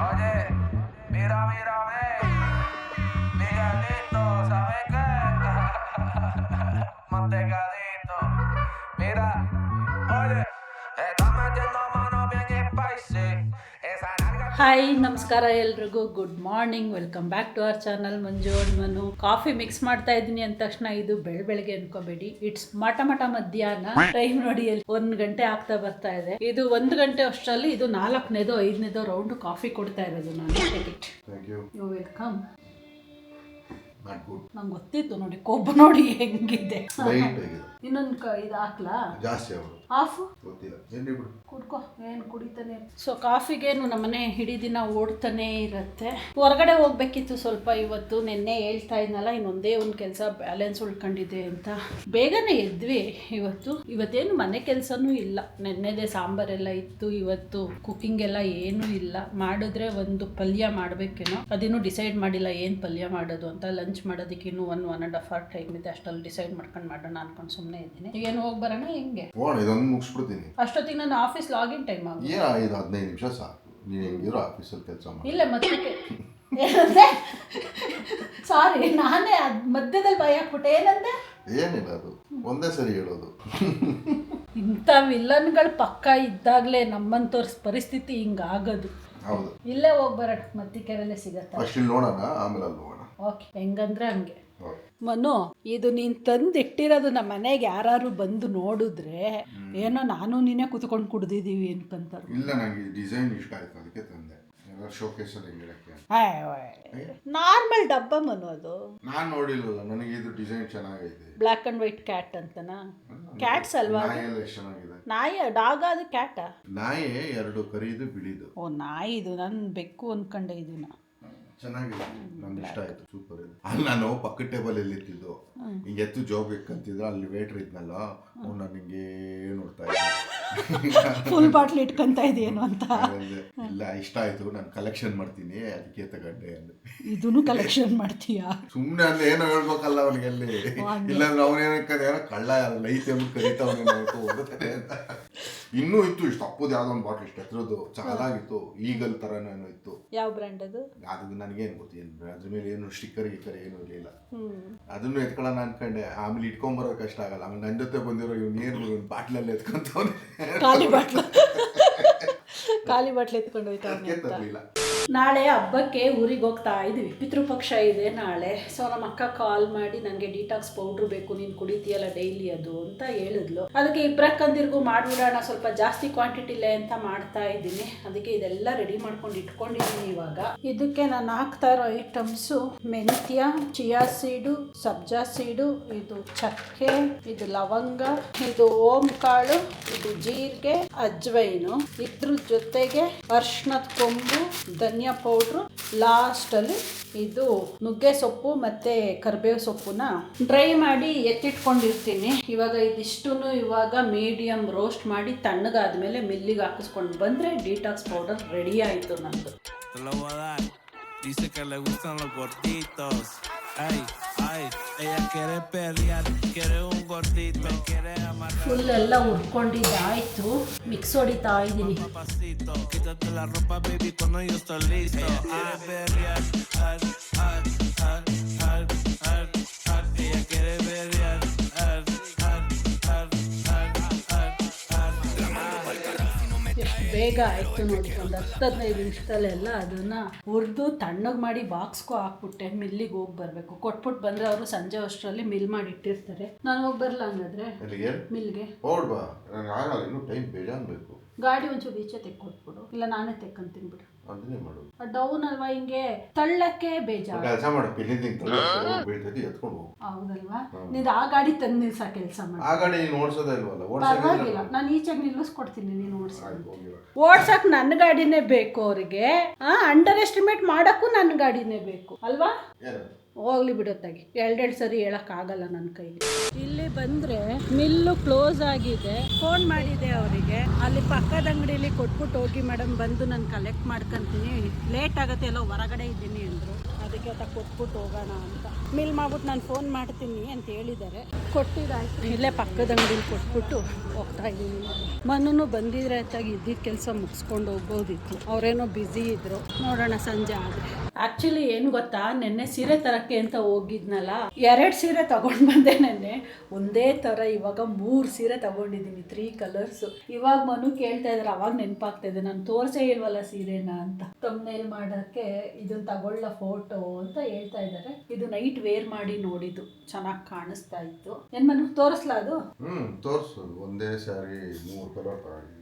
Oye, mira, mírame, Miguelito, ¿sabes qué? Mantecadito, mira, oye, está metiendo mano bien spicy. Esa nalga. Hi ನಮಸ್ಕಾರ ಎಲ್ರಿಗೂ good morning welcome back to our channel Manju ನಾನು coffee mix ಮಾಡ್ತಾ ಇದ್ದೀನಿ ಅಂದ ತಕ್ಷಣ ಇದು ಬೆಳಗ್ಗೆ ಅನ್ಕೋಬೇಡಿ ಇಟ್ಸ್ ಮಠ ಮಧ್ಯಾಹ್ನ ಟೈಮ್ ನೋಡಿ 1 ಗಂಟೆ ಆಗ್ತಾ ಬರ್ತಾ ಇದೆ ಇದು 1 ಗಂಟೆ ಅಷ್ಟರಲ್ಲಿ ಇದು 4ನೇದೋ 5ನೇದೋ ರೌಂಡ್ ಕಾಫಿ ಕೊಡ್ತಾ ಇರೋದು ನಾನು ಟಿಕೆಟ್ ಯು ವೆಲ್ಕಮ್ ನಂಗೆ ಗೊತ್ತಿತ್ತು ನೋಡಿ ಕೊಬ್ಬು ನೋಡಿ ಹೆಂಗಿದೆ ಇನ್ನೊಂದು ಇದು ಹಾಕ್ಲಾ ಜಾಸ್ತಿ ಹಾಫ್ ಗೊತ್ತಿಲ್ಲ ಕುಡ್ಕೋ ಏನು ಕುಡಿತಾನೆ ಸೊ ಕಾಫಿಗೇನು ನಮ್ಮನೆ ಇಡೀ ದಿನ ಓಡ್ತಾನೆ ಇರುತ್ತೆ ಹೊರಗಡೆ ಹೋಗ್ಬೇಕಿತ್ತು ಸ್ವಲ್ಪ ಇವತ್ತು ನಿನ್ನೆ ಹೇಳ್ತಾ ಇದ್ನಲ್ಲ ಇನ್ನೊಂದೇ ಒಂದು ಕೆಲಸ ಬ್ಯಾಲೆನ್ಸ್ ಉಳ್ಕೊಂಡಿದೆ ಅಂತ ಬೇಗನೆ ಎದ್ವಿ ಇವತ್ತೇನು ಮನೆ ಕೆಲಸನೂ ಇಲ್ಲ ನೆನ್ನೆದೇ ಸಾಂಬಾರೆಲ್ಲ ಇತ್ತು ಇವತ್ತು ಕುಕ್ಕಿಂಗ್ ಎಲ್ಲ ಏನೂ ಇಲ್ಲ ಮಾಡಿದ್ರೆ ಒಂದು ಪಲ್ಯ ಮಾಡಬೇಕೇನೋ ಅದೇನು ಡಿಸೈಡ್ ಮಾಡಿಲ್ಲ ಏನು ಪಲ್ಯ ಮಾಡೋದು ಅಂತ ಲಂಚ್ ಮಾಡೋದಕ್ಕೆ ಇನ್ನೂ 1.5 hour ಟೈಮ್ ಇದೆ ಅಷ್ಟಲ್ಲಿ ಡಿಸೈಡ್ ಮಾಡ್ಕೊಂಡು ಮಾಡೋಣ ಅನ್ಕೊಂಡು ಸುಮ್ಮನೆ ಇದ್ದೀನಿ ಏನು ಹೋಗಿ ಬರೋಣ ಹೆಂಗೆ ಮುಗಿಸ್ಬಿಡ್ತೀನಿ ಅಷ್ಟೊತ್ತಿಗೆ ನನ್ನ ಆಫೀಸ್ ಲಾಗಿನ್ ಟೈಮ್ ಆಗುತ್ತೆ 15 ನಿಮಿಷ ಸಾಕು ನೀನು ಹೆಂಗಿರೋ ಆಫೀಸಲ್ಲಿ ಕೆಲಸ ಮಾಡಿ ಇಲ್ಲ ಮತ್ತೆ ಏನಂದೆ ಸಾರಿ ನಾನೇ ಮಧ್ಯದಲ್ಲಿ ಭಯ ಹಾಕ್ಬಿಟ್ಟೆ ಏನಂದೆ ಏನಿಲ್ಲ ಅದು ಒಂದೇ ಸರಿ ಹೇಳೋದು ಇಂಥ ವಿಲನ್ಗಳು ಪಕ್ಕ ಇದ್ದಾಗಲೇ ನಮ್ಮಂತವ್ರ ಪರಿಸ್ಥಿತಿ ಹಿಂಗಾಗೋದು ಹೌದು ಇಲ್ಲೇ ಹೋಗಿ ಬರೋಣ ಮತ್ತಿಕೆರಲ್ಲೇ ಸಿಗತ್ತ ಅಷ್ಟು ನೋಡೋಣ ಆಮೇಲೆ ಅಲ್ಲಿ ಹೋಗೋಣ ಓಕೆ ಹೆಂಗಂದ್ರೆ ಹಂಗೆ ಮನು ಇದು ನೀನು ತಂದಿಟ್ಟಿರೋದು ನಮ್ಮ ಮನೆಗೆ ಯಾರು ಬಂದು ನೋಡಿದ್ರೆ ಏನೋ ನಾನು ನೀನೇ ಕುತ್ಕೊಂಡು ಕುಡ್ದಿದ್ದೀವಿ ಅನ್ಕೊಂತಾರೆ ಇಲ್ಲ ನನಗೆ ಡಿಸೈನ್ ಇಷ್ಟ ಆಯ್ತು ಅದಕ್ಕೆ ತಂದೆ ಶೋಕೇಸಲ್ಲಿ ಇಡಕ್ಕೆ ನಾರ್ಮಲ್ ಡಬ್ಬ ಮನು ಅದು ನಾನು ನೋಡಿಲ್ವಲ್ಲ ನನಗೆ ಇದು ಡಿಸೈನ್ ಚೆನ್ನಾಗೈತೆ ಬ್ಲ್ಯಾಕ್ ಆ್ಯಂಡ್ ವೈಟ್ ಕ್ಯಾಟ್ ಅಂತನಾ ಕ್ಯಾಟ್ಸ್ ಅಲ್ವಾ ನಾಯಿಯೆಲ್ಲ ಎಷ್ಟು ಚೆನ್ನಾಗಿದೆ ನಾಯಿ ಡಾಗ ಅದು ಕ್ಯಾಟ ನಾಯಿ 2 ಕರಿದು ಬಿಳಿದು ಓ ನಾಯಿ ಇದು ನಾನು ಬೆಕ್ಕು ಅನ್ಕೊಂಡೆ ಇದನ್ನ ಚೆನ್ನಾಗಿದೆ ನಮ್ಗೆ ಇಷ್ಟ ಆಯ್ತು ಸೂಪರ್ ಇದೆ ಅಲ್ಲಿ ನಾನು ಪಕ್ಕದ ಟೇಬಲ್ ಎಲ್ಲಿ ಇತ್ತಿದ್ದು ಹಿಂಗೆ ಎತ್ತು ಜಾಬ್ ಬೇಕಂತಿದ್ರು ಅಲ್ಲಿ ವೇಟ್ರ್ ಇದ್ನಲ್ಲ ಅವ್ನು ನನಗೆ ನೋಡ್ತಾ ಇದ್ದ ಫುಲ್ ಬಾಟ್ಲ್ ಇಟ್ಕೊಂತ ಇದೆಯೇನು ಅಂತ ಇಲ್ಲ ಇಷ್ಟ ಆಯ್ತು ನಾನು ಕಲೆಕ್ಷನ್ ಮಾಡ್ತೀನಿ ಅದಕ್ಕೆ ತಗೊಂಡೆ ಅಲ್ಲಿ ಇದನ್ನು ಕಲೆಕ್ಷನ್ ಮಾಡ್ತೀಯಾ ಸುಮ್ಮನೆ ಅಲ್ಲಿ ಏನೋ ಹೇಳ್ಬೇಕಲ್ಲ ಅವನಿಗೆ ಅಲ್ಲಿ ಇಲ್ಲಾಂದ್ರೆ ಅವನೇನೋ ಕಳ್ಳ ಲೈತೆ ಅಂದ್ಬಿಟ್ಟು ಕರೀತಾವನೇನೋ ಹೋಗುತ್ತಾನೆ ಅಂತ ಇನ್ನೂ ಇತ್ತು ಇಷ್ಟು ಅಪ್ಪದು ಯಾವ್ದೋ ಒಂದು ಬಾಟ್ಲ್ ಇಷ್ಟು ಎತ್ತರದ್ದು ಚೆನ್ನಾಗಿತ್ತು ಈಗಲ್ ತರನೇನೋ ಇತ್ತು ಯಾವ ಬ್ರ್ಯಾಂಡ್ ಅದು ನನಗೇನು ಗೊತ್ತೇನು ಅದ್ರ ಮೇಲೆ ಏನು ಸ್ಟಿಕ್ಕರ್ ಗಿಕ್ಕರ್ ಏನು ಇರಲಿಲ್ಲ ಅದನ್ನು ಎತ್ಕೊಳ್ಳೋಣ ಅನ್ಕೊಂಡೆ ಆಮೇಲೆ ಇಟ್ಕೊಂಬರೋದು ಕಷ್ಟ ಆಗಲ್ಲ ಆಮೇಲೆ ನನ್ನ ಜೊತೆ ಬಂದಿರೋ ಇವ್ನು ಏನು ಬಾಟ್ಲಲ್ಲಿ ಎತ್ಕೊಂತವ್ನೆ ಖಾಲಿ ಬಾಟ್ಲ್ ಎತ್ಕೊಂಡು ಹೋಯ್ತಾವನೆ ತರಲಿಲ್ಲ ನಾಳೆ ಹಬ್ಬಕ್ಕೆ ಊರಿಗೆ ಹೋಗ್ತಾ ಇದ್ದೀವಿ ಪಿತೃಪಕ್ಷ ಇದೆ ನಾಳೆ ಸೊ ನಮ್ಮ ಅಕ್ಕ ಕಾಲ್ ಮಾಡಿ ನನಗೆ ಡಿಟಾಕ್ಸ್ ಪೌಡ್ರ್ ಬೇಕು ನೀನು ಕುಡಿತೀಯಲ್ಲ ಡೈಲಿ ಅದು ಅಂತ ಹೇಳಿದ್ಲು ಅದಕ್ಕೆ ಇಬ್ಬರಕ್ಕಂದಿರ್ಗೂ ಮಾಡಿಬಿಡೋಣ ಸ್ವಲ್ಪ ಜಾಸ್ತಿ ಕ್ವಾಂಟಿಟಿಲೇ ಅಂತ ಮಾಡ್ತಾ ಇದ್ದೀನಿ ಅದಕ್ಕೆ ಇದೆಲ್ಲ ರೆಡಿ ಮಾಡ್ಕೊಂಡು ಇಟ್ಕೊಂಡಿದ್ದೀನಿ ಇವಾಗ ಇದಕ್ಕೆ ನಾನು ಹಾಕ್ತಾ ಇರೋ ಐಟಮ್ಸು ಮೆಂತ್ಯ ಚಿಯಾ ಸೀಡು ಸಬ್ಜಾ ಸೀಡು ಇದು ಚಕ್ಕೆ ಇದು ಲವಂಗ ಇದು ಓಂ ಕಾಳು ಇದು ಜೀರಿಗೆ ಅಜ್ವೈನು ಇದ್ರ ಜೊತೆಗೆ ಅರ್ಶಿಣದ ಕೊಂಬು ಧನಿಯಾ ಪೌಡ್ರು ಲಾಸ್ಟಲ್ಲಿ ಇದು ನುಗ್ಗೆ ಸೊಪ್ಪು ಮತ್ತೆ ಕರಿಬೇವು ಸೊಪ್ಪುನ ಡ್ರೈ ಮಾಡಿ ಎತ್ತಿಟ್ಕೊಂಡಿರ್ತೀನಿ ಇವಾಗ ಇದಿಷ್ಟನ್ನು ಇವಾಗ ಮೀಡಿಯಂ ರೋಸ್ಟ್ ಮಾಡಿ ತಣ್ಣಗಾದ್ಮೇಲೆ ಮಿಲ್ಲಿಗೆ ಹಾಕಿಸ್ಕೊಂಡು ಬಂದರೆ ಡಿಟಾಕ್ಸ್ ಪೌಡರ್ ರೆಡಿ ಆಯಿತು ನಂದು Dice que le gustan los gorditos. Ay, ay, ella quiere perrear, quiere un gordito, quiere amarrar. Full ಎಲ್ಲ ಹುರ್ಕೊಂಡಿದ್ದಾಯ್ತು ಮಿಕ್ಸ್ ಹೊಡಿತಾ ಇದ್ದೀನಿ Papacito, quítate la ropa, baby, cuando yo estoy listo. Ella quiere perrear, ay, ay, ay, ay, ay, ay. Ella quiere perrear, ay, ay, ay, ay, ay, ಎಷ್ಟು ಬೇಗ ಆಯಿತು ನೋಡಿ ಒಂದು 10-15 ನಿಮಿಷದಲ್ಲೆಲ್ಲ ಅದನ್ನು ಹುರಿದು ತಣ್ಣಗೆ ಮಾಡಿ ಬಾಕ್ಸ್ಗೂ ಹಾಕ್ಬಿಟ್ಟೆ ಮಿಲ್ಲಿಗೆ ಹೋಗಿ ಬರಬೇಕು ಕೊಟ್ಬಿಟ್ಟು ಬಂದರೆ ಅವರು ಸಂಜೆ ಅಷ್ಟರಲ್ಲಿ ಮಿಲ್ ಮಾಡಿ ಇಟ್ಟಿರ್ತಾರೆ ನಾನು ಹೋಗಿ ಬರಲ್ಲ ಹಂಗಾದ್ರೆ ಮಿಲ್ಗೆ ಹೊರಡ್ಬಾ ನನಗೆ ಆಗಲ್ಲ ಇನ್ನೂ ಟೈಮ್ ಬೇಜಾನ್ ಬೇಕು ಗಾಡಿ ಒಂಚೂರು ಈಚೆ ತೆಕ್ಕೊಟ್ಬಿಡು ಇಲ್ಲ ನಾನೇ ತೆಕ್ಕಂತೀನಿ ಬಿಡು ಅದನ್ನೇ ಮಾಡು ಡೌನ್ ಅಲ್ವಾ ಹಿಂಗೆ ತಳ್ಳಕ್ಕೆ ಬೇಜಾರು ಕೆಲಸ ಮಾಡು ಬೀಳ್ತೈತಿ ಎತ್ಕೊಂಡು ಹೋಗು ಹೌದಲ್ವಾ ನೀನು ಆ ಗಾಡಿ ತಂದು ನಿಲ್ಸ ಕೆಲಸ ಮಾಡಿ ಆ ಗಾಡಿ ನೀನು ಓಡಿಸೋದೇ ಇಲ್ವಲ್ಲ ಪರವಾಗಿಲ್ಲ ನಾನು ಈಚೆಗೆ ನಿಲ್ಲಿಸ್ಕೊಡ್ತೀನಿ ನೀನು ಓಡ್ಸಕ್ ನನ್ನ ಗಾಡಿನೇ ಬೇಕು ಅವರಿಗೆ ಅಂಡರ್ ಎಸ್ಟಿಮೇಟ್ ಮಾಡಕ್ಕೂ ನನ್ನ ಗಾಡಿನೇ ಬೇಕು ಅಲ್ವಾ ಹೋಗ್ಲಿ ಬಿಡುತ್ತಾಗಿ ಎರಡೆರಡು ಸರಿ ಹೇಳೋಕ್ಕಾಗಲ್ಲ ನನ್ನ ಕೈಲಿ. ಇಲ್ಲಿ ಬಂದರೆ ಮಿಲ್ಲು ಕ್ಲೋಸ್ ಆಗಿದೆ. ಫೋನ್ ಮಾಡಿದೆ ಅವರಿಗೆ, ಅಲ್ಲಿ ಪಕ್ಕದ ಅಂಗಡಿಯಲ್ಲಿ ಕೊಟ್ಬಿಟ್ಟು ಹೋಗಿ ಮೇಡಮ್ ಬಂದು ನಾನು ಕಲೆಕ್ಟ್ ಮಾಡ್ಕೊತೀನಿ, ಲೇಟ್ ಆಗುತ್ತೆ ಎಲ್ಲೋ ಹೊರಗಡೆ ಇದ್ದೀನಿ ಅಂದರು. ಅದಕ್ಕೆ ಅತ್ತ ಕೊಟ್ಬಿಟ್ಟು ಹೋಗೋಣ ಅಂತ ಮಿಲ್ ಮಾಡ್ಬಿಟ್ಟು ನಾನು ಫೋನ್ ಮಾಡ್ತೀನಿ ಅಂತ ಹೇಳಿದ್ದಾರೆ. ಕೊಟ್ಟಿದ್ದಾಯ್ತು, ಇಲ್ಲೇ ಪಕ್ಕದ ಅಂಗಡಿಲಿ ಕೊಟ್ಬಿಟ್ಟು ಹೋಗ್ತಾ ಇದ್ದೀನಿ. ಮನೂ ಬಂದಿದ್ರೆ ಅತ್ತಾಗಿ ಇದ್ದಿದ್ದ ಕೆಲಸ ಮುಗಿಸ್ಕೊಂಡು ಹೋಗ್ಬೋದಿತ್ತು, ಅವರೇನೋ ಬ್ಯುಸಿ ಇದ್ರು. ನೋಡೋಣ ಸಂಜೆ ಆದರೆ. ಆ್ಯಕ್ಚುಲಿ ಏನು ಗೊತ್ತಾ, ನೆನ್ನೆ ಸೀರೆ ತರಕ್ಕೆ ಅಂತ ಹೋಗಿದ್ನಲ್ಲ, 2 ಸೀರೆ ತಗೊಂಡು ಬಂದೆ ನೆನ್ನೆ ಒಂದೇ ಥರ. ಇವಾಗ 3 ಸೀರೆ ತಗೊಂಡಿದ್ದೀನಿ, 3 ಕಲರ್ಸು. ಇವಾಗ ಮನು ಕೇಳ್ತಾ ಇದ್ದಾರೆ, ಅವಾಗ ನೆನಪಾಗ್ತಾ ಇದೆ ನಾನು ತೋರಿಸೇ ಇಲ್ವಲ್ಲ ಸೀರೆನ ಅಂತ. ತಮ್ನೇಲ್ ಮಾಡೋಕ್ಕೆ ಇದನ್ನ ತಗೊಳ್ಳ ಫೋಟೋ ಅಂತ ಹೇಳ್ತಾ ಇದ್ದಾರೆ. ಇದು ನೈಟ್ ವೇರ್ ಮಾಡಿ ನೋಡಿದ್ದು, ಚೆನ್ನಾಗಿ ಕಾಣಿಸ್ತಾ ಇತ್ತು. ಏನ್ ಮನು ತೋರಿಸ್ಲಾ ಅದು? ತೋರಿಸು. ಒಂದೇ ಸ್ಯಾರಿ 3 ಕಲರ್ ತಗೊಂಡಿದ್ದೀನಿ.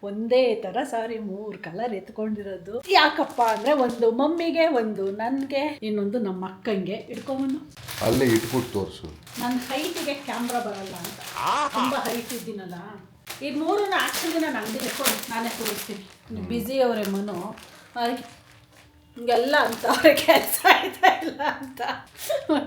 ಒಂದೇ ಥರ ಸಾರಿ 3 ಕಲರ್ ಎತ್ಕೊಂಡಿರೋದು. ಯಾಕಪ್ಪ ಅಂದರೆ ಒಂದು ಮಮ್ಮಿಗೆ, ಒಂದು ನನಗೆ, ಇನ್ನೊಂದು ನಮ್ಮ ಅಕ್ಕಂಗೆ. ಇಟ್ಕೊಂಬನು ಅಲ್ಲೇ ಇಟ್ಬಿಟ್ಟು ತೋರಿಸು. ನನ್ನ ಹೈಟಿಗೆ ಕ್ಯಾಮ್ರಾ ಬರಲ್ಲ ಅಂತ, ತುಂಬ ಹೈಟ್ ಇದ್ದೀನಲ್ಲ. ಈ 3 ಆ್ಯಕ್ಚುಲಿ ನಾನು ಅಂಗಡಿ ಇಟ್ಕೊಂಡು ನಾನೇ ತೋರಿಸ್ತೀನಿ. ಬ್ಯುಸಿ ಅವರೇ ಮನು, ಅದಕ್ಕೆ ಹಿಂಗೆಲ್ಲ ಅಂತ ಅವ್ರಿಗೆ ಕೆಲಸ ಆಯ್ತಾ ಇಲ್ಲ ಅಂತ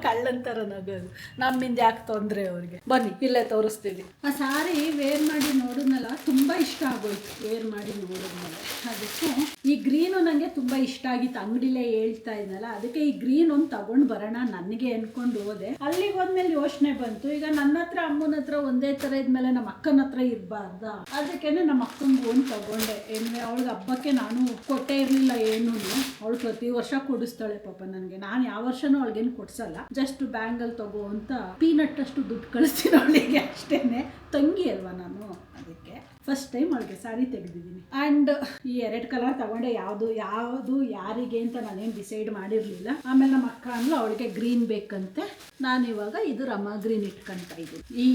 ಕಳ್ಳಂತರ ನಗೋದು. ನಮ್ಮಿಂದ ಯಾಕೆ ತೊಂದರೆ ಅವ್ರಿಗೆ. ಬನ್ನಿ ಇಲ್ಲೇ ತೋರಿಸ್ತೀವಿ. ಆ ಸಾರಿ ವೇರ್ ಮಾಡಿ ನೋಡಿದ್ನಲ್ಲ, ತುಂಬ ಇಷ್ಟ ಆಗೋಯ್ತು ವೇರ್ ಮಾಡಿ ನೋಡಿದ್ಮೇಲೆ. ಅದಕ್ಕೆ ಈ ಗ್ರೀನು ನನಗೆ ತುಂಬ ಇಷ್ಟ ಆಗಿತ್ತು, ಅಂಗಡಿಲೇ ಹೇಳ್ತಾ ಇದ್ದಲ್ಲ. ಅದಕ್ಕೆ ಈ ಗ್ರೀನ್ ಒಂದು ತಗೊಂಡು ಬರೋಣ ನನಗೆ ಅಂದ್ಕೊಂಡು ಹೋದೆ. ಅಲ್ಲಿಗೆ ಹೋದ್ಮೇಲೆ ಯೋಚನೆ ಬಂತು, ಈಗ ನನ್ನ ಹತ್ರ ಅಮ್ಮನ ಹತ್ರ ಒಂದೇ ಥರ ಇದ್ಮೇಲೆ ನಮ್ಮ ಅಕ್ಕನ ಹತ್ರ ಇರಬಾರ್ದ. ಅದಕ್ಕೇನೆ ನಮ್ಮ ಅಕ್ಕಂಗೆ ಒಂದು ತಗೊಂಡೆ. ಏನೇ ಅವಳಿಗೆ ಹಬ್ಬಕ್ಕೆ ನಾನು ಕೊಟ್ಟೇ ಇರಲಿಲ್ಲ ಏನೂ. ಅವಳು ಪ್ರತಿ ವರ್ಷ ಕೊಡಿಸ್ತಾಳೆ ಪಾಪ ನನಗೆ. ನಾನು ಯಾವ ವರ್ಷನೂ ಅವಳಿಗೇನು ಕೊಡ್ಸಲ್ಲ, ಜಸ್ಟ್ ಬ್ಯಾಂಗಲ್ ತಗೋ ಅಂತ ಪೀನಟ್ ಅಷ್ಟು ದುಡ್ಡು ಕಳಿಸ್ತೀನಿ ಅವಳಿಗೆ ಅಷ್ಟೇನೆ. ತಂಗಿ ಅಲ್ವಾ ನಾನು, ಅದಕ್ಕೆ ಫಸ್ಟ್ ಟೈಮ್ ಅವಳಿಗೆ ಸ್ಯಾರಿ ತೆಗೆದಿದ್ದೀನಿ. ಆ್ಯಂಡ್ ಈ 2 ಕಲರ್ ತಗೊಂಡೆ. ಯಾವುದು ಯಾರಿಗೆ ಅಂತ ನಾನೇನು ಡಿಸೈಡ್ ಮಾಡಿರಲಿಲ್ಲ. ಆಮೇಲೆ ನಮ್ಮ ಅಕ್ಕ ಅಂದ್ಲು ಅವಳಿಗೆ ಗ್ರೀನ್ ಬೇಕಂತೆ. ನಾನಿವಾಗ ಇದು ರಮ ಗ್ರೀನ್ ಇಟ್ಕೊತಾ ಇದ್ದೀನಿ.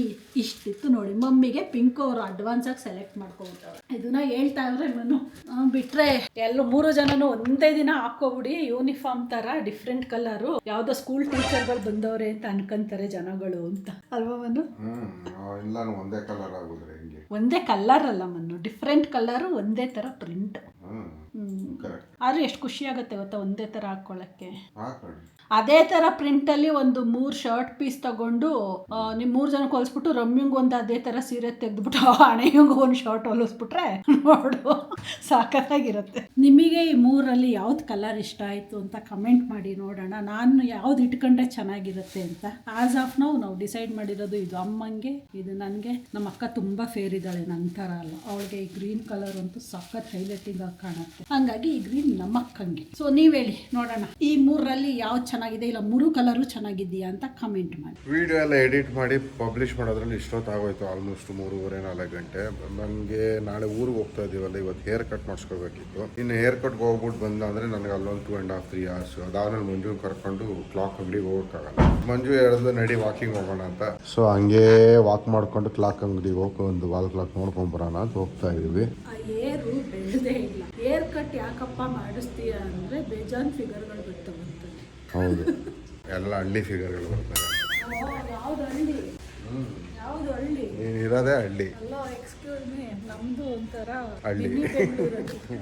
ಇಷ್ಟಿತ್ತು ನೋಡಿ. ಮಮ್ಮಿಗೆ ಪಿಂಕ್ ಅವರು ಅಡ್ವಾನ್ಸಾಗಿ ಸೆಲೆಕ್ಟ್ ಮಾಡ್ಕೊಬಿಟ್ಟವ್ರು. ಇದನ್ನ ಹೇಳ್ತಾ ಇದ್ರೆ ನಾನು ಬಿಟ್ರೆ ಎಲ್ಲ 3 ಜನನು ಒಂದೇ ದಿನ ಹಾಕೋಬಿಡಿ ಯೂನಿಫಾರ್ಮ್ ಥರ ಡಿಫ್ರೆಂಟ್ ಕಲರು, ಯಾವುದೋ ಸ್ಕೂಲ್ ಟೀಚರ್ಗಳು ಬಂದವ್ರೆ ಅಂತ ಅನ್ಕೊಂತಾರೆ ಜನಗಳು ಅಂತ ಅಲ್ವಾ ಮನು? ಎಲ್ಲಾನು ಒಂದೇ ಕಲರ್ ಆಗೋದ್ರೆ ಹೆಂಗೆ? ಒಂದೇ ಕಲರ್ ಅಲ್ಲ ಮನ್ನು, ಡಿಫ್ರೆಂಟ್ ಕಲರು, ಒಂದೇ ಥರ ಪ್ರಿಂಟ್. ಆದ್ರೆ ಎಷ್ಟು ಖುಷಿ ಆಗುತ್ತೆ ಗೊತ್ತಾ ಒಂದೇ ಥರ ಹಾಕ್ಕೊಳ್ಳೋಕ್ಕೆ. ಅದೇ ಥರ ಪ್ರಿಂಟಲ್ಲಿ ಒಂದು 3 ಶರ್ಟ್ ಪೀಸ್ ತಗೊಂಡು ನಿಮ್ಮ 3 ಜನಕ್ಕೆ ಹೊಲಿಸ್ಬಿಟ್ಟು ರಮ್ಯಂಗೆ ಒಂದು ಅದೇ ಥರ ಸೀರೆ ತೆಗೆದ್ಬಿಟ್ಟು ಹಣೆಯಂಗೆ ಒಂದು ಶರ್ಟ್ ಹೊಲಿಸ್ಬಿಟ್ರೆ ನೋಡು ಸಾಕತ್ತಾಗಿರುತ್ತೆ. ನಿಮಗೆ ಈ 3ರಲ್ಲಿ ಯಾವ್ದು ಕಲರ್ ಇಷ್ಟ ಆಯಿತು ಅಂತ ಕಮೆಂಟ್ ಮಾಡಿ ನೋಡೋಣ. ನಾನು ಯಾವ್ದು ಇಟ್ಕೊಂಡ್ರೆ ಚೆನ್ನಾಗಿರುತ್ತೆ ಅಂತ. ಆಸ್ ಆಫ್ ನಾವು ಡಿಸೈಡ್ ಮಾಡಿರೋದು ಇದು ಅಮ್ಮಂಗೆ, ಇದು ನನಗೆ. ನಮ್ಮ ಅಕ್ಕ ತುಂಬ ಫೇರ್ ಇದ್ದಾಳೆ, ನನ್ನ ಥರ ಅಲ್ಲ. ಅವಳಿಗೆ ಈ ಗ್ರೀನ್ ಕಲರ್ ಅಂತೂ ಸಖತ್ ಹೈಲೈಟಿಂಗ್ ಆಗಿ ಕಾಣುತ್ತೆ. ಹಂಗಾಗಿ ಈ ಗ್ರೀನ್ ನಮ್ಮ ಅಕ್ಕಂಗೆ. ಸೊ ನೀವು ಹೇಳಿ ನೋಡೋಣ, ಈ 3ರಲ್ಲಿ ಯಾವ್ದು ಚೆನ್ನಾಗಿದೆ, ಇಲ್ಲ 3 ಕಲರು ಚೆನ್ನಾಗಿದೆಯಾ ಅಂತ ಕಮೆಂಟ್ ಮಾಡಿ. ವಿಡಿಯೋ ಎಲ್ಲ ಎಡಿಟ್ ಮಾಡಿ ಪಬ್ಲಿಷ್ ಮಾಡೋದ್ರಲ್ಲಿ ಇಷ್ಟೊತ್ತಾಗೋಯ್ತು, ಆಲ್ಮೋಸ್ಟ್ 3:30-4 ಗಂಟೆ. ನನಗೆ ನಾಳೆ ಊರಿಗೆ ಹೋಗ್ತಾ ಇದೀವಲ್ಲ, ಇವತ್ತು ಹೇರ್ ಕಟ್ ಮಾಡಿಸ್ಕೋಬೇಕಿತ್ತು. ಇನ್ನು ಹೇರ್ ಕಟ್ಗೆ ಹೋಗ್ಬಿಟ್ಟು ಬಂದ ಅಂದರೆ ನನಗೆ ಅಲ್ಲೊಂದು 2.5-3 hours. ಅದಾದ್ಮೇಲೆ ಮಂಜು ಕರ್ಕೊಂಡು ಕ್ಲಾಕ್ ಅಂಗಡಿಗೆ ಹೋಗೋಕ್ಕಾಗಲ್ಲ. ಮಂಜು ಹೇಳಿದ್ರು ನಡಿ ವಾಕಿಂಗ್ ಹೋಗೋಣ ಅಂತ. ಸೊ ಹಂಗೆ ವಾಕ್ ಮಾಡ್ಕೊಂಡು ಕ್ಲಾಕ್ ಅಂಗಡಿಗೆ ಹೋಗಿ ಒಂದು ವಾಲ್ ಕ್ಲಾಕ್ ನೋಡ್ಕೊಂಬರೋಣ ಅಂತ ಹೋಗ್ತಾ ಇದೀವಿ. ಏರು ಬೆಳೆದೇ ಇಲ್ಲ. ಹೇರ್ ಕಟ್ ಯಾಕಪ್ಪ ಮಾಡಿಸ್ತೀಯ ಅಂದರೆ ಬೇಜಾನ್ ಫಿಗರ್ಗಳು ಬರ್ತವೆ. ಹೌದು, ಎಲ್ಲ ಹಳ್ಳಿ ಫಿಗರ್ಗಳು ಬರ್ತಾರೆ. ಯಾವ್ದು ಹಳ್ಳಿ? ಯಾವ್ದು ಹಳ್ಳಿ? ನೀನು ಇರೋದೇ ಹಳ್ಳಿ. ಅಲ್ಲೋ ಎಕ್ಸ್ಕ್ಯೂಸ್ ಮೀ, ನಮ್ದು ಒಂಥರ ಹಳ್ಳಿ.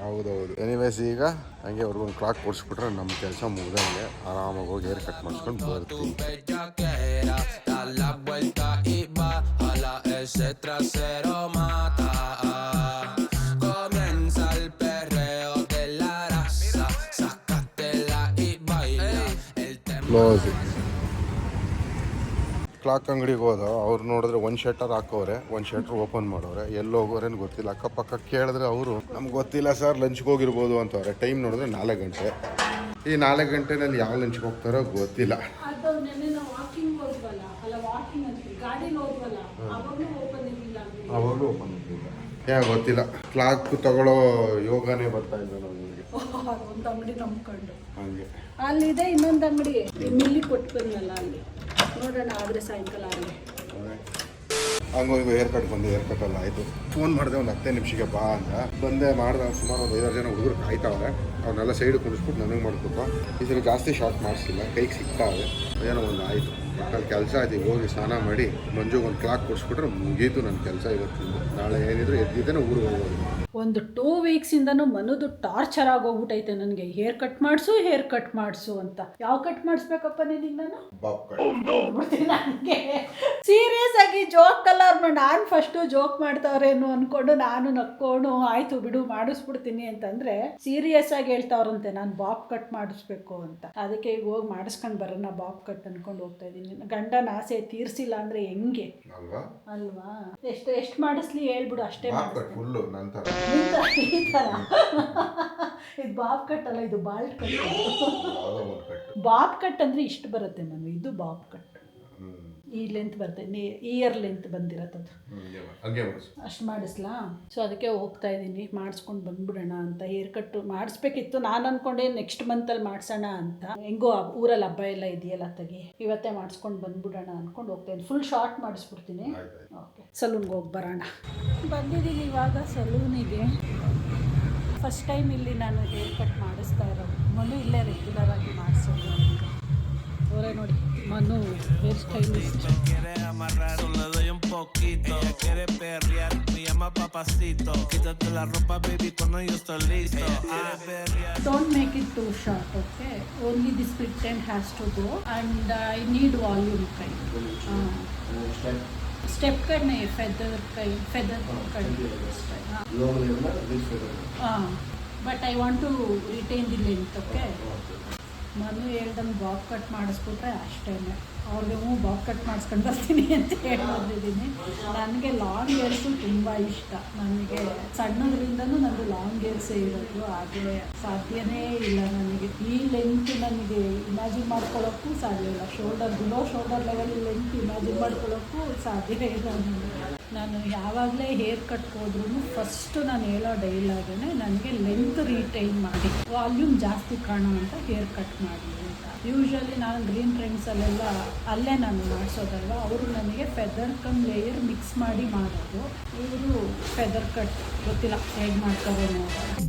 ಹೌದೌದು. ಎನಿವೇಸ್ ಈಗ ಹಂಗೆ ಅವ್ರಿಗೊಂದು ಕ್ಲಾಕ್ ಕೊಡಿಸ್ಬಿಟ್ರೆ ನಮ್ಮ ಕೆಲಸ ಮುಗ್ದಂಗೆ ಆರಾಮಾಗಿ ಹೋಗಿ ಹೇರ್ ಕಟ್ ಮಾಡಿಸ್ಕೊಂಡು ಬರ್ತೀವಿ. ಕ್ಲೋಸ್. ಕ್ಲಾಕ್ ಅಂಗಡಿಗೆ ಹೋದ, ಅವ್ರು ನೋಡಿದ್ರೆ 1 ಶಟರ್ ಹಾಕೋರೆ, 1 ಶಟರ್ ಓಪನ್ ಮಾಡೋರೆ. ಎಲ್ಲಿ ಹೋಗೋರೇನು ಗೊತ್ತಿಲ್ಲ. ಅಕ್ಕಪಕ್ಕ ಕೇಳಿದ್ರೆ ಅವರು ನಮ್ಗೆ ಗೊತ್ತಿಲ್ಲ ಸರ್, ಲಂಚ್ಗೆ ಹೋಗಿರ್ಬೋದು ಅಂತವ್ರೆ. ಟೈಮ್ ನೋಡಿದ್ರೆ 4 ಗಂಟೆ. ಈ 4 ಗಂಟೆನಲ್ಲಿ ಯಾವ ಲಂಚ್ಗೆ ಹೋಗ್ತಾರೋ ಗೊತ್ತಿಲ್ಲ. ಅವಾಗಲೂ ಓಪನ್ ಇರಲಿಲ್ಲ. ಯಾಕೆ ಗೊತ್ತಿಲ್ಲ. ಕ್ಲಾಕ್ ತಗೊಳ್ಳೋ ಯೋಗನೇ ಬರ್ತಾ ಇಲ್ಲ ನಮಗೆ. ಒಂದು ಅಂಗಡಿ ನಂಬ್ಕೊಂಡು ಹಂಗೆ ಅಲ್ಲಿದೆ ಇನ್ನೊಂದು ಅಂಗಡಿ ಮಿಲ್ಲಿ ಕೊಟ್ಟು ಬಂದಲ್ಲ, ಅಲ್ಲಿ ನೋಡೋಣ. ಆದರೆ ಸಾಯಂಕಾಲ ಅಲ್ಲಿ ಹಂಗೋಗಿ ಹೇರ್ ಕಟ್ ಬಂದು ಹೇರ್ ಕಟ್ ಎಲ್ಲ ಆಯಿತು. ಫೋನ್ ಮಾಡಿದೆ ಒಂದು 10 ನಿಮಿಷಕ್ಕೆ ಬಾ ಅಂತ. ಬಂದೆ ಮಾಡಿದೆ. ಸುಮಾರು ಒಂದು 5-6 ಜನ ಹುಡುಗರು ಕಾಯ್ತಾವ್ರೆ. ಅವ್ರನ್ನೆಲ್ಲ ಸೈಡ್ ಕುಡಿಸ್ಬಿಟ್ಟು ನನಗೆ ಮಾಡ್ಕೊಪ್ಪ. ಈ ಸಲ ಜಾಸ್ತಿ ಶಾರ್ಟ್ ಮಾಡಿಸಿಲ್ಲ, ಕೈಗೆ ಸಿಗ್ತಾವೆ. ಏನೋ ಒಂದು ಆಯಿತು. ಮಕ್ಕಳು ಕೆಲಸ ಆಯ್ತು. ಹೋಗಿ ಸ್ನಾನ ಮಾಡಿ ಮಂಜುಗೆ ಒಂದು ಕ್ಲಾಕ್ ಕೊಡಿಸ್ಬಿಟ್ರೆ ಮುಗೀತು ನನ್ನ ಕೆಲಸ ಇವತ್ತಿಂದ. ನಾಳೆ ಏನಿದ್ರು ಎದ್ದಿದ್ದೇನೆ ಊರಿಗೆ ಹೋಗೋದು. ಒಂದು 2 ವೀಕ್ಸಿಂದನೂ ಮನದು ಟಾರ್ಚರ್ ಆಗೋಗ್ಬಿಟ್ಟೈತೆ ನನಗೆ. ಹೇರ್ ಕಟ್ ಮಾಡಿಸು ಅಂತ. ಯಾವ ಕಟ್ ಮಾಡಿಸ್ಬೇಕಪ್ಪ ನಿನಗೆ ನಾನು? ನನಗೆ ಸೀರಿಯಸ್ ಆಗಿ ಜೋಕ್ ಅಲ್ಲ. ನಾನು ಫಸ್ಟು ಜೋಕ್ ಮಾಡ್ತಾವ್ರೇನು ಅಂದ್ಕೊಂಡು ನಾನು ನಕ್ಕೊಂಡು ಆಯ್ತು ಬಿಡು ಮಾಡಿಸ್ಬಿಡ್ತೀನಿ ಅಂತಂದ್ರೆ ಸೀರಿಯಸ್ ಆಗಿ ಹೇಳ್ತಾವ್ರಂತೆ ನಾನು ಬಾಬ್ ಕಟ್ ಮಾಡಿಸ್ಬೇಕು ಅಂತ. ಅದಕ್ಕೆ ಈಗ ಹೋಗಿ ಮಾಡಿಸ್ಕೊಂಡು ಬರೋಣ ಬಾಬ್ ಕಟ್ ಅನ್ಕೊಂಡು ಹೋಗ್ತಾ ಇದ್ದೀನಿ. ಗಂಡನ ಆಸೆ ತೀರ್ಸಿಲ್ಲ ಅಂದ್ರೆ ಹೆಂಗೆ ಅಲ್ವಾ? ಎಷ್ಟು ಮಾಡಿಸ್ಲಿ ಹೇಳ್ಬಿಡು, ಅಷ್ಟೇ ಫುಲ್ಲು ನಂತರ ಈ ಥರ. ಇದು ಬಾಬ್ ಕಟ್ ಅಲ್ಲ, ಇದು ಬಾಲ್ಟ್ ಕಟ್. ಬಾಬ್ ಕಟ್ ಅಂದರೆ ಇಷ್ಟು ಬರುತ್ತೆ ನಾನು. ಇದು ಬಾಬ್ ಕಟ್ ಈ ಲೆಂತ್ ಬರುತ್ತೆ, ಇಯರ್ ಲೆಂತ್ ಬಂದಿರತ್ತದು. ಅಷ್ಟು ಮಾಡಿಸ್ಲಾ? ಸೊ ಅದಕ್ಕೆ ಹೋಗ್ತಾ ಇದ್ದೀನಿ, ಮಾಡಿಸ್ಕೊಂಡು ಬಂದ್ಬಿಡೋಣ ಅಂತ. ಹೇರ್ ಕಟ್ಟು ಮಾಡಿಸ್ಬೇಕಿತ್ತು. ನಾನು ಅಂದ್ಕೊಂಡೆ ನೆಕ್ಸ್ಟ್ ಮಂತಲ್ಲಿ ಮಾಡಿಸೋಣ ಅಂತ. ಹೆಂಗೋ ಊರಲ್ಲಿ ಹಬ್ಬ ಎಲ್ಲ ಇದೆಯಲ್ಲ ತೆಗಿ, ಇವತ್ತೇ ಮಾಡಿಸ್ಕೊಂಡು ಬಂದ್ಬಿಡೋಣ ಅಂದ್ಕೊಂಡು ಹೋಗ್ತಾ ಇದ್ದೀನಿ. ಫುಲ್ ಶಾರ್ಟ್ ಮಾಡಿಸ್ಬಿಡ್ತೀನಿ. ಓಕೆ, ಸಲೂನ್ಗೆ ಹೋಗಿ ಬರೋಣ. ಬಂದಿದ್ದೀನಿ ಇವಾಗ ಸಲೂನಿಗೆ. ಫಸ್ಟ್ ಟೈಮ್ ಇಲ್ಲಿ ನಾನು ಹೇರ್ ಕಟ್ ಮಾಡಿಸ್ತಾ ಇರೋದು. ಮನು ಇಲ್ಲೇ ರೆಗ್ಯುಲರ್ ಆಗಿ ಮಾಡಿಸೋದು. ಅವರೇ ನೋಡಿ, Manu hair stylist. Don't make it too short, okay? Only the split end has to go, and I need volume kind. Step cut nahi, feather cut. But I want to retain the length, okay? Manu ಹೇಳ್ದಂಗೆ Bob cut ಮಾಡಿಸ್ಬಿಟ್ರೆ ಅಷ್ಟೇ. ಅವ್ರಿಗೆ Bob cut ಮಾಡಿಸ್ಕೊಂಡು ಬರ್ತೀನಿ ಅಂತ ಹೇಳಿದ್ದೀನಿ. ನನಗೆ long hairs ತುಂಬ ಇಷ್ಟ. ನನಗೆ ಸಣ್ಣದ್ರಿಂದನೂ ನನಗೆ ಲಾಂಗ್ ಹೇರ್ಸೇ ಇರೋದು. ಹಾಗೆ ಸಾಧ್ಯನೇ ಇಲ್ಲ ನನಗೆ ಈ ಲೆಂತ್ ನನಗೆ ಇಮ್ಯಾಜಿನ್ ಮಾಡ್ಕೊಳ್ಳೋಕ್ಕೂ ಸಾಧ್ಯ ಇಲ್ಲ. Below shoulder level length imagine ಮಾಡ್ಕೊಳ್ಳೋಕ್ಕೂ ಸಾಧ್ಯ ಇಲ್ಲ ನನಗೆ. ನಾನು ಯಾವಾಗಲೇ ಹೇರ್ ಕಟ್ ಹೋದ್ರೂ ಫಸ್ಟು ನಾನು ಹೇಳೋ ಡೈಲಾಗೇ ನನಗೆ ಲೆಂತ್ ರಿಟೈನ್ ಮಾಡಿ, ವಾಲ್ಯೂಮ್ ಜಾಸ್ತಿ ಕಾಣೋ ಅಂತ ಹೇರ್ ಕಟ್ ಮಾಡಿ ಅಂತ. ಯೂಶ್ವಲಿ ನಾನು ಗ್ರೀನ್ ಟ್ರೆಂಡ್ಸಲ್ಲೆಲ್ಲ ಅಲ್ಲೇ ನಾನು ಮಾಡಿಸೋದಲ್ವ, ಅವರು ನನಗೆ ಫೆದರ್ ಕಮ್ ಲೇಯರ್ ಮಿಕ್ಸ್ ಮಾಡಿ ಮಾಡೋದು. ಇವರು ಫೆದರ್ ಕಟ್ ಗೊತ್ತಿಲ್ಲ ಹೇಗೆ ಮಾಡ್ತಾರೆ ನೋಡೋದು.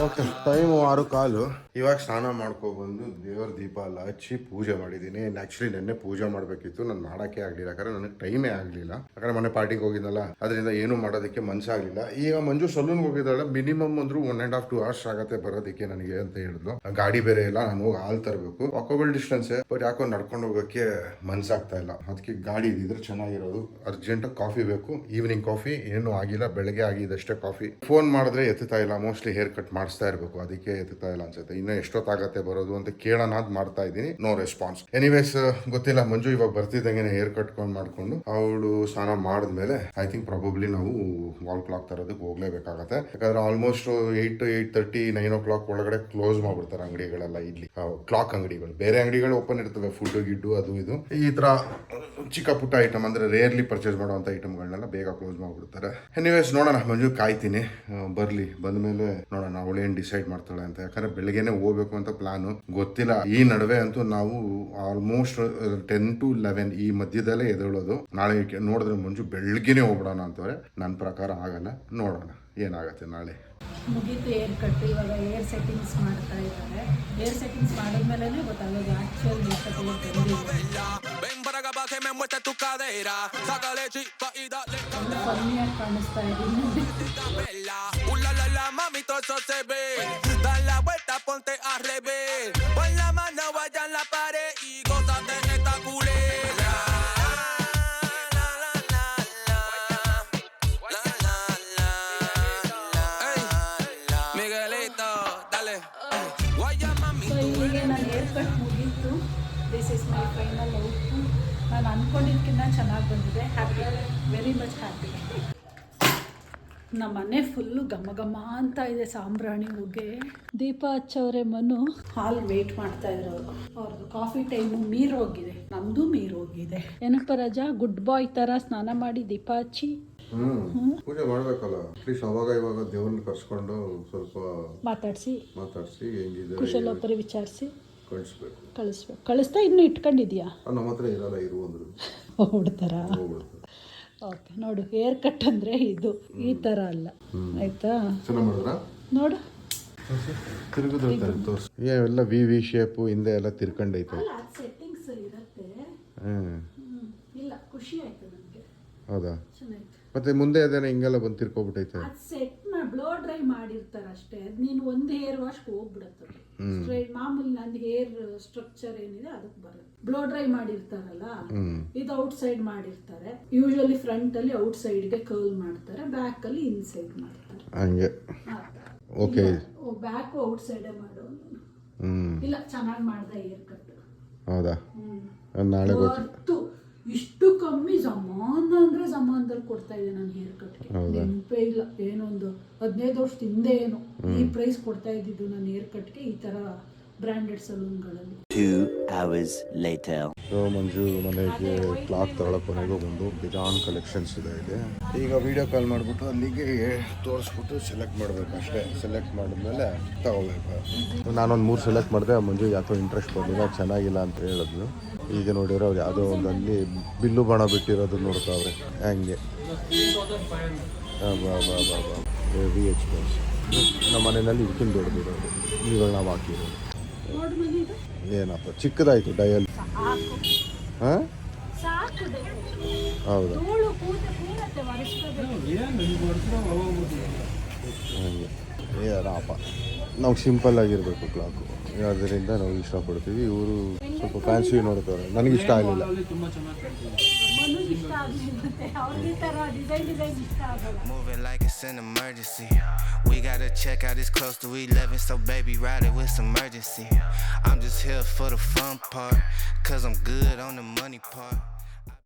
Okay, time 6:15. ಇವಾಗ ಸ್ನಾನ ಮಾಡ್ಕೊಬಂದು ದೇವ್ರ ದೀಪ ಎಲ್ಲ ಹಚ್ಚಿ ಪೂಜೆ ಮಾಡಿದ್ದೀನಿ. ಆ್ಯಕ್ಚುಲಿ ನೆನ್ನೆ ಪೂಜೆ ಮಾಡಬೇಕಿತ್ತು, ನಾನು ಮಾಡೋಕ್ಕೆ ಆಗಲಿಲ್ಲ. ಯಾಕಂದರೆ ನನಗೆ ಟೈಮೇ ಆಗಲಿಲ್ಲ. ಯಾಕಂದರೆ ಮೊನ್ನೆ ಪಾರ್ಟಿಗೆ ಹೋಗಿದ್ದಲ್ಲ, ಅದರಿಂದ ಏನೂ ಮಾಡೋದಕ್ಕೆ ಮನಸ್ಸಾಗಲಿಲ್ಲ. ಈಗ ಮಂಜು ಸಲೂನ್ಗೆ ಹೋಗಿದ್ದಾಳೆ. ಮಿನಿಮಮ್ ಅಂದರೂ 1.5 to 2 hours ಆಗುತ್ತೆ ಬರೋದಕ್ಕೆ ನನಗೆ ಅಂತ ಹೇಳಿದ್ಲು. ಗಾಡಿ ಬೇರೆ ಇಲ್ಲ, ನಾನು ಹೋಗಿ ಹಾಲು ತರಬೇಕು. ವಾಕಬಲ್ ಡಿಸ್ಟೆನ್ಸೇ, ಬಟ್ ಯಾಕೋ ನಡ್ಕೊಂಡು ಹೋಗೋಕ್ಕೆ ಮನಸ್ಸಾಗ್ತಾ ಇಲ್ಲ. ಅದಕ್ಕೆ ಗಾಡಿ ಇದ್ದಿದ್ರೆ ಚೆನ್ನಾಗಿರೋದು. ಅರ್ಜೆಂಟಾಗಿ ಕಾಫಿ ಬೇಕು. ಈವ್ನಿಂಗ್ ಕಾಫಿ ಏನೂ ಆಗಿಲ್ಲ, ಬೆಳಗ್ಗೆ ಆಗಿದ್ದಷ್ಟೇ ಕಾಫಿ. ಫೋನ್ ಮಾಡಿದ್ರೆ ಎತ್ತುತ್ತಾ ಇಲ್ಲ. ಮೋಸ್ಟ್ಲಿ ಹೇರ್ ಕಟ್ ಮಾಡಿಸ್ತಾ ಇರಬೇಕು, ಅದಕ್ಕೆ ಎತ್ತುತ್ತಾ ಇಲ್ಲ ಅನ್ಸುತ್ತೆ. ಇನ್ನೂ ಎಷ್ಟೊತ್ತಾಗತ್ತೆ ಬರೋದು ಅಂತ ಕೇಳೋಣ ಅಂತ ಮಾಡ್ತಾ ಇದ್ದೀನಿ. No response. ಎನಿವೇಸ್ ಗೊತ್ತಿಲ್ಲ. ಮಂಜು ಇವಾಗ ಬರ್ತಿದ್ದಂಗೆ ಹೇರ್ ಕಟ್ಕೊಂಡು ಮಾಡ್ಕೊಂಡು ಅವಳು ಸ್ನಾನ ಮಾಡಿದ್ಮೇಲೆ ಐ ಥಿಂಕ್ ಪ್ರಾಬಬ್ಲಿ ನಾವು ವಾಲ್ ಕ್ಲಾಕ್ ತರೋದಕ್ಕೆ ಹೋಗ್ಲೇಬೇಕಾಗತ್ತೆ. ಯಾಕಂದ್ರೆ ಆಲ್ಮೋಸ್ಟ್ 8 to 8:30 9 o'clock ಒಳಗಡೆ ಕ್ಲೋಸ್ ಮಾಡ್ಬಿಡ್ತಾರೆ ಅಂಗಡಿಗಳೆಲ್ಲ. ಇಲ್ಲಿ ಕ್ಲಾಕ್ ಅಂಗಡಿಗಳು, ಬೇರೆ ಅಂಗಡಿಗಳು ಓಪನ್ ಇರ್ತವೆ, ಫುಡ್ ಗಿಡ್ಡು ಅದು ಇದು. ಈ ತರ ಚಿಕ್ಕ ಪುಟ್ಟ ಐಟಮ್ ಅಂದ್ರೆ ರೇರ್ಲಿ ಪರ್ಚೇಸ್ ಮಾಡುವಂತ ಐಟಮ್ಗಳನ್ನೆಲ್ಲ ಬೇಗ ಕ್ಲೋಸ್ ಮಾಡ್ಬಿಡ್ತಾರೆ. ಎನಿವೇಸ್ ನೋಡೋಣ, ಮಂಜು ಕಾಯ್ತೀನಿ, ಬರ್ಲಿ. ಬಂದ್ಮೇಲೆ ನೋಡೋಣ ಅವಳೇನು ಡಿಸೈಡ್ ಮಾಡ್ತಾಳೆ ಅಂತ. ಯಾಕಂದ್ರೆ ಬೆಳಗ್ಗೆನೆ ಹೋಗ್ಬೇಕು ಅಂತ ಪ್ಲಾನು. ಗೊತ್ತಿಲ್ಲ. ಈ ನಡುವೆ ಅಂತೂ ನಾವು ಆಲ್ಮೋಸ್ಟ್ 10 to 11 ಈ ಮಧ್ಯದಲ್ಲೇ ಎದ್ದೇಳೋದು. ನಾಳೆ ನೋಡಿದ್ರೆ ಮಂಜು ಬೆಳಗ್ಗೆನೆ ಹೋಗ್ಬಿಡೋಣ ಅಂತವ್ರೆ. ನನ್ನ ಪ್ರಕಾರ ಆಗಲ್ಲ, ನೋಡೋಣ ಏನಾಗತ್ತೆ ನಾಳೆ. ಮುಗೀತು ಹೇರ್ ಕಟ್. ಇವಾಗ ಹೇರ್ ಸೆಟ್ಟಿಂಗ್ಸ್ ಮಾಡ್ತಾ ಇದ್ದಾರೆ. ಹೇರ್ ಸೆಟ್ಟಿಂಗ್ಸ್ ಮಾಡಿದ್ಮೇಲೆ ಗೊತ್ತಾಗೋದು ಆಕ್ಚುಲ್ ಹೇರ್ ಕಟ್ ಫನ್ನಿಯಾಗಿ ಕಾಣಿಸ್ತಾ ಇದ್ದೀನಿ. This is my final output. ನಾನು ಅಂದ್ಕೊಂಡಿದ್ದಕ್ಕಿಂತ ಚೆನ್ನಾಗಿ ಬಂದಿದೆ. Happy, very much happy. ನಮ್ಮ ಮನೆ ಫುಲ್ಲು ಘಮ ಘಮ ಅಂತ ಇದೆ, ಸಾಂಬ್ರಾಣಿ ಹೊಗೆ. ದೀಪ ಹಚ್ಚವ್ರೆ. ಮನು ಹಾಲ್ ವೇಟ್ ಮಾಡ್ತಾ ಇರೋರು. ಅವ್ರದ್ದು ಕಾಫಿ ಟೈಮು ಮೀರೋಗಿದೆ, ನಮ್ಮದು ಮೀರೋಗಿದೆ. ಏನಪ್ಪ ರಜಾ, ಗುಡ್ ಬಾಯ್ ಥರ ಸ್ನಾನ ಮಾಡಿ ದೀಪ ಹಚ್ಚಿ ಪೂಜೆ ಮಾಡ್ಬೇಕಲ್ಲ. ಅಟ್ಲೀಸ್ಟ್ ಅವಾಗ ಇವಾಗ ದೇವ್ರನ್ನ ಕರ್ಸ್ಕೊಂಡು ಸ್ವಲ್ಪ ಮಾತಾಡಿಸಿ ಹೆಂಗಿದೆ ಕುಶಲೋಪರಿ ವಿಚಾರಿಸಿ ಕಳಿಸ್ಬೇಕು. ಕಳಿಸ್ತಾ ಇನ್ನೂ ಇಟ್ಕೊಂಡಿದ್ಯಾ? ನಮ್ಮ ಹತ್ರ ಇರಲ್ಲ, ಇರು ಅಂದ್ರು ಹೋಗ್ಬಿಡ್ತಾರ. ಓಕೆ ನೋಡು ಹೇರ್ ಕಟ್ ಅಂದರೆ ಇದು ಈ ಥರ ಅಲ್ಲ ಆಯಿತಾ ಚೆನ್ನಾಗಿ ಮಾಡಿದ್ರಾ ನೋಡು ತಿರುಗಿದ್ರೆ ತೋರಿಸಿ ಎಲ್ಲ ವಿ ಶೇಪು ಹಿಂದೆ ಎಲ್ಲ ತಿರ್ಕೊಂಡೈತೆ. ಅಲ್ಲ ಅದು ಸೆಟ್ಟಿಂಗ್ಸ್ ಇರುತ್ತೆ. ಇಲ್ಲ ಖುಷಿ ಆಯಿತು ನನಗೆ. ಹೌದಾ ಚೆನ್ನಾಗಿತ್ತು. ಮತ್ತೆ ಮುಂದೆ ಅದೇನೋ ಹಿಂಗೆಲ್ಲ ಬಂದು ತಿರ್ಕೊಬಿಟ್ಟೈತೆ. ಅದು ಸೆಟ್ ಬ್ಲೋ ಡ್ರೈ ಮಾಡಿರ್ತಾರೆ ಅಷ್ಟೇ. ಅದು ನೀನು ಒಂದು ಹೇರ್ ವಾಶ್ಗೆ ಹೋಗ್ಬಿಡುತ್ತೆ. ಸ್ಟ್ರೈಟ್ ಮಾಮೂಲಿ ನನ್ನ ಹೇರ್ ಸ್ಟ್ರಕ್ಚರ್ ಏನಿದೆ ಅದಕ್ಕೆ ಬರುತ್ತೆ. ಬ್ಲೋ ಡ್ರೈ ಮಾಡಿರ್ತಾರಲ್ಲ, ಇದು ಔಟ್ ಸೈಡ್ ಮಾಡಿರ್ತಾರೆ. ಯೂಶಲಿ ಫ್ರಂಟ್ ಅಲ್ಲಿ ಔಟ್ ಸೈಡ್ಗೆ ಕರ್ಲ್ ಮಾಡ್ತಾರೆ, ಬ್ಯಾಕ್ ಅಲ್ಲಿ ಇನ್ಸೈಡ್ ಮಾಡ್ತಾರೆ. ಹಂಗೆ ಓಕೆ. ಬ್ಯಾಕ್ ಔಟ್ ಸೈಡೇ ಮಾಡು. ಇಲ್ಲ ಚೆನ್ನಾಗಿ ಮಾಡ್ದೆ ಹೇರ್ ಕಟ್. ಹೌದಾ? ನಾಳೆ ಗೊತ್ತು. ಇಷ್ಟು ಕಮ್ಮಿ ಜಮಾನದಲ್ಲಿ ಕೊಡ್ತಾ ಇದೆ ನಾನು ಹೇರ್ ಕಟ್ಗೆ. ನೆನಪೇ ಇಲ್ಲ. ಏನೊಂದು 15 ವರ್ಷದ ಹಿಂದೆ ಏನು ಈ ಪ್ರೈಸ್ ಕೊಡ್ತಾ ಇದ್ದಿದ್ದು ನಾನು ಹೇರ್ ಕಟ್ಗೆ ಈ ತರ ಬ್ರಾಂಡೆಡ್ ಸಲೂನ್ಗಳಲ್ಲಿ. 2 hours later. ಮಂಜು ಮನೆಗೆ ಕ್ಲಾತ್ ತಗೊಳಕ್ ಕೊನೆಗೂ ಬಂದು ಬಿಜಾನ್ ಕಲೆಕ್ಷನ್ಸ್ ಇದೆ. ಈಗ ವಿಡಿಯೋ ಕಾಲ್ ಮಾಡಿಬಿಟ್ಟು ಅಲ್ಲಿಗೆ ತೋರಿಸ್ಬಿಟ್ಟು ಸೆಲೆಕ್ಟ್ ಮಾಡಬೇಕು ಅಷ್ಟೇ. ಸೆಲೆಕ್ಟ್ ಮಾಡಿದ್ಮೇಲೆ ತಗೋಬೇಕು. ನಾನೊಂದು 3 ಸೆಲೆಕ್ಟ್ ಮಾಡಿದೆ. ಮಂಜು ಯಾಕೋ ಇಂಟ್ರೆಸ್ಟ್ ಬಂದಿಲ್ಲ, ಚೆನ್ನಾಗಿಲ್ಲ ಅಂತ ಹೇಳಿದ್ಲು. ಈಗ ನೋಡಿರೋ ಅವ್ರು ಯಾವುದೋ ಒಂದಲ್ಲಿ ಬಿಲ್ಲು ಬಾಣ ಬಿಟ್ಟಿರೋದು ನೋಡ್ತಾವ್ರೆ. ಹಂಗೆ ವಿ ಎಚ್ ಪ್ಲಸ್ ನಮ್ಮ ಮನೆಯಲ್ಲಿ ಇದಕ್ಕಿಂತ ದೊಡ್ಡದಿರೋದು ಇವುಗಳು ನಾವು ಹಾಕಿರೋದು. ಏನಪ್ಪ ಚಿಕ್ಕದಾಯಿತು ಡಯಲ್. ಹಾಂ ಹೌದಾ? ಹಾಗೆ ಏನಪ್ಪ ನಾವು ಸಿಂಪಲ್ ಆಗಿರಬೇಕು ಕ್ಲಾಕು. ಅದರಿಂದ ನಾವು ಇಷ್ಟಪಡ್ತೀವಿ. ಇವರು ಸ್ವಲ್ಪ ಫ್ಯಾನ್ಸಿ ನೋಡ್ತಾರೆ. ನನಗೆ ಇಷ್ಟ ಆಗಲಿಲ್ಲ. Moving like it's an emergency. We gotta check out, it's close to 11, so baby ride it with some urgency. I'm just here for the fun part, cause I'm good on the money part.